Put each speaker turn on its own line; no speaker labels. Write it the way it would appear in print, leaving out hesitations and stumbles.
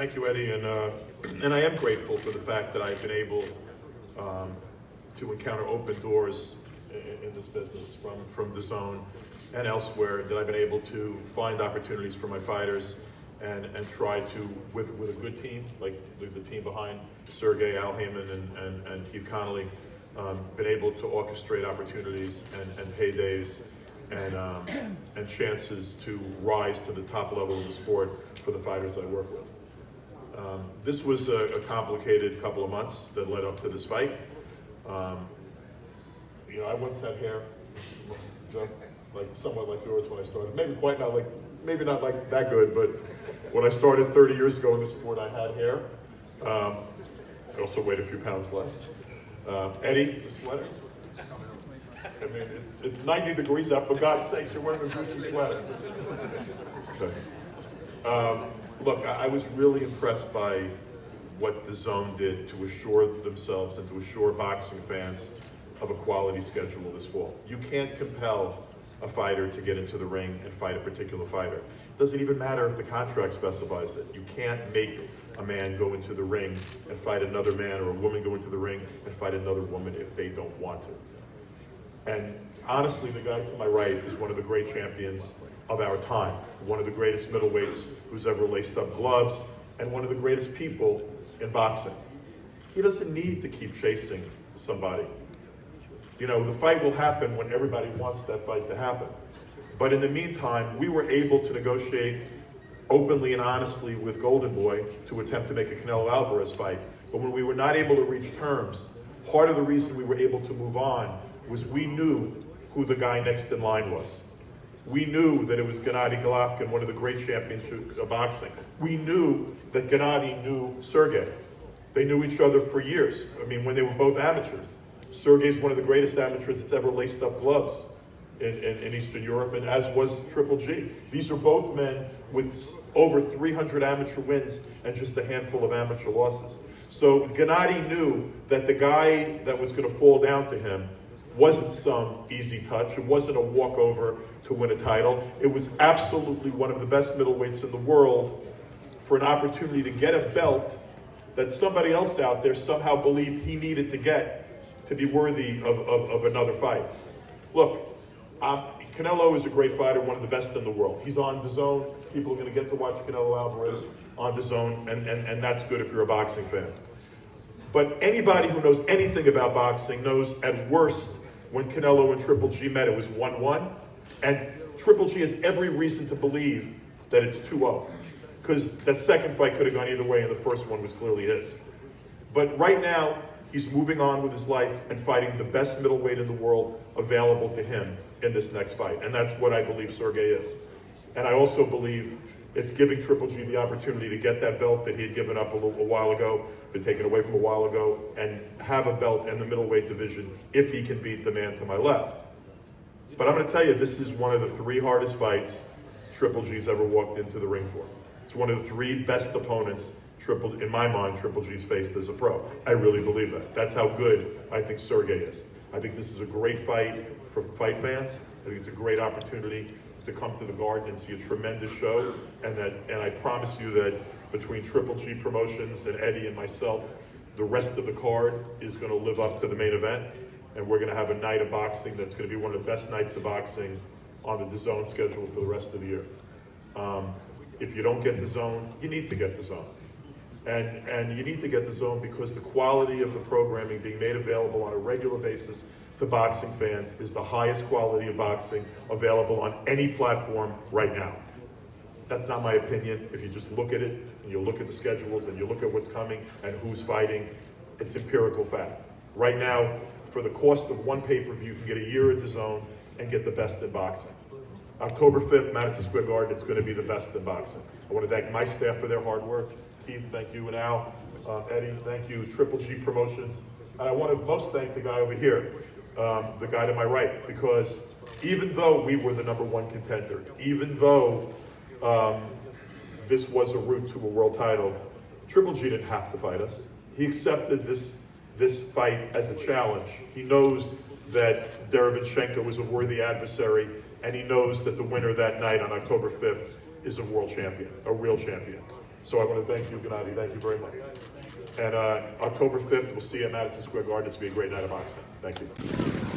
Thank you, Eddie, and I am grateful for the fact that I've been able to encounter open doors in this business from the zone and elsewhere, that I've been able to find opportunities for my fighters and try to, with a good team, like the team behind Sergey, Al Heyman, and Keith Connolly, been able to orchestrate opportunities and paydays and chances to rise to the top level of the sport for the fighters I work with. This was a complicated couple of months that led up to this fight. You know, I once had hair, like somewhat like yours when I started. Maybe not like that good, but when I started 30 years ago in the sport, I had hair. I also weighed a few pounds less. Eddie, the sweater. I mean, it's 90 degrees out. For God's sake, you're wearing a Gucci sweater. Okay. Look, I was really impressed by what the Zone did to assure themselves and to assure boxing fans of a quality schedule this fall. You can't compel a fighter to get into the ring and fight a particular fighter. It doesn't even matter if the contract specifies it. You can't make a man go into the ring and fight another man, or a woman go into the ring and fight another woman if they don't want to. And honestly, the guy to my right is one of the great champions of our time, one of the greatest middleweights who's ever laced up gloves, and one of the greatest people in boxing. He doesn't need to keep chasing somebody. You know, the fight will happen when everybody wants that fight to happen. But in the meantime, we were able to negotiate openly and honestly with Golden Boy to attempt to make a Canelo Alvarez fight. But when we were not able to reach terms, part of the reason we were able to move on was we knew who the guy next in line was. We knew that it was Gennady Golovkin, one of the great champions of boxing. We knew that Gennady knew Sergey. They knew each other for years. I mean, when they were both amateurs. Sergey's one of the greatest amateurs that's ever laced up gloves in Eastern Europe, and as was Triple G. These are both men with over 300 amateur wins and just a handful of amateur losses. So Gennady knew that the guy that was going to fall down to him wasn't some easy touch. It wasn't a walkover to win a title. It was absolutely one of the best middleweights in the world for an opportunity to get a belt that somebody else out there somehow believed he needed to get to be worthy of another fight. Look, Canelo is a great fighter, one of the best in the world. He's on the Zone. People are going to get to watch Canelo Alvarez on the Zone, and that's good if you're a boxing fan. But anybody who knows anything about boxing knows at worst when Canelo and Triple G met, it was 1-1, and Triple G has every reason to believe that it's 2-0, because that second fight could have gone either way, and the first one was clearly his. But right now, he's moving on with his life and fighting the best middleweight in the world available to him in this next fight. And that's what I believe Sergey is. And I also believe it's giving Triple G the opportunity to get that belt that he had given up a while ago, been taken away from a while ago, and have a belt in the middleweight division if he can beat the man to my left. But I'm going to tell you, this is one of the 3 hardest fights Triple G's ever walked into the ring for. It's one of the 3 best opponents in my mind, Triple G's faced as a pro. I really believe that. That's how good I think Sergey is. I think this is a great fight for fight fans. I think it's a great opportunity to come to the Garden and see a tremendous show. And I promise you that between Triple G Promotions and Eddie and myself, the rest of the card is going to live up to the main event. And we're going to have a night of boxing that's going to be one of the best nights of boxing on the DAZN schedule for the rest of the year. If you don't get DAZN, you need to get DAZN. And you need to get DAZN because the quality of the programming being made available on a regular basis to boxing fans is the highest quality of boxing available on any platform right now. That's not my opinion. If you just look at it, and you look at the schedules, and you look at what's coming and who's fighting, it's empirical fact. Right now, for the cost of one pay-per-view, you can get a year at DAZN and get the best in boxing. October 5th, Madison Square Garden, it's going to be the best in boxing. I want to thank my staff for their hard work. Keith, thank you, and Al, Eddie, thank you, Triple G Promotions. And I want to most thank the guy over here, the guy to my right, because even though we were the #1 contender, even though this was a route to a world title, Triple G didn't have to fight us. He accepted this fight as a challenge. He knows that DEREVYENCHENKO is a worthy adversary, and he knows that the winner that night on October 5th is a world champion, a real champion. So I want to thank you, Gennady. Thank you very much. And October 5th, we'll see you at Madison Square Garden. This will be a great night of boxing. Thank you.